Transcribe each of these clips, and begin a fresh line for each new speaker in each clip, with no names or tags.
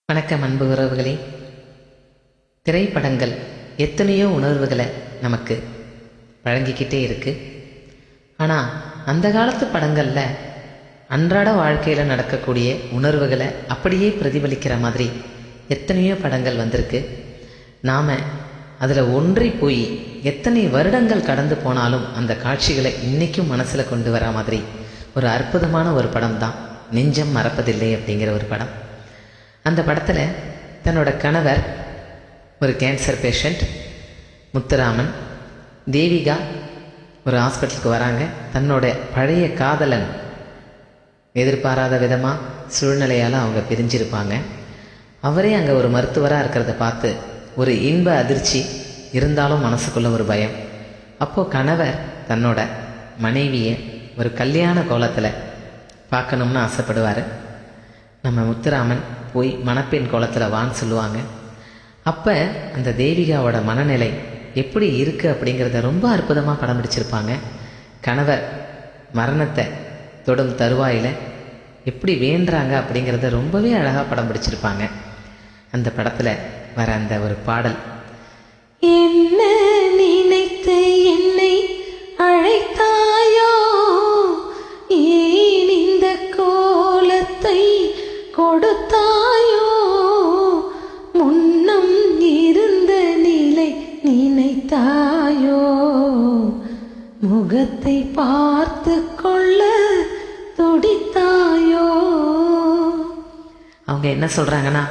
வணக்கம் அன்பு உறவுகளே. திரைப்படங்கள் எத்தனையோ உணர்வுகளை நமக்கு வழங்கிக்கிட்டே இருக்கு. ஆனால் அந்த காலத்து படங்களில் அன்றாட வாழ்க்கையில் நடக்கக்கூடிய உணர்வுகளை அப்படியே பிரதிபலிக்கிற மாதிரி எத்தனையோ படங்கள் வந்திருக்கு. நாம் அதில் ஒன்றி போய் எத்தனை வருடங்கள் கடந்து போனாலும் அந்த காட்சிகளை இன்றைக்கும் மனசில் கொண்டு வர மாதிரி ஒரு அற்புதமான ஒரு படம் தான் நெஞ்சம் மறப்பதில்லை அப்படிங்கிற ஒரு படம். அந்த படத்தில் தன்னோட கணவர் ஒரு கேன்சர் பேஷண்ட் முத்துராமன், தேவிகா ஒரு ஹாஸ்பிட்டலுக்கு வராங்க. தன்னோட பழைய காதலன் எதிர்பாராத விதமாக சூழ்நிலையால் அவங்க பிரிஞ்சிருப்பாங்க. அவரே அங்கே ஒரு மருத்துவராக இருக்கிறத பார்த்து ஒரு இன்ப அதிர்ச்சி இருந்தாலும் மனசுக்குள்ள ஒரு பயம். அப்போது கணவர் தன்னோட மனைவியை ஒரு கல்யாண கோலத்தில் பார்க்கணும்னு ஆசைப்படுவார். நம்ம முத்துராமன் போய் மணப்பெண் கோலத்தில் வான்னு சொல்லுவாங்க. அப்போ அந்த தேவிகாவோட மனநிலை எப்படி இருக்குது அப்படிங்கிறத ரொம்ப அற்புதமாக படம் பிடிச்சிருப்பாங்க. கணவர் மரணத்தை தொடும் தருவாயில் எப்படி வேண்டுறாங்க அப்படிங்கிறத ரொம்பவே அழகாக படம் பிடிச்சிருப்பாங்க. அந்த படத்தில் வர அந்த ஒரு பாடல்,
என்ன நினைத்து என்னை அழைத்தாயோ, ஏன் இந்த கோலத்தை கொடுத்தாயோ, முன்னம் இருந்த நிலை நினைத்தாயோ, முகத்தை பார்த்து கொள்ள துடித்தாயோ.
அவங்க என்ன சொல்கிறாங்கன்னா,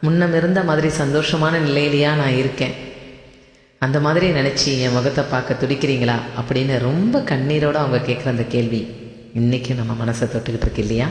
முன்னம் இருந்த மாதிரி சந்தோஷமான நிலையிலையா நான் இருக்கேன், அந்த மாதிரி நினச்சி என் முகத்தை பார்க்க துடிக்கிறீங்களா அப்படின்னு ரொம்ப கண்ணீரோடு அவங்க கேட்குற அந்த கேள்வி இன்றைக்கும் நம்ம மனசை தொட்டுக்கிட்டு இருக்கு இல்லையா?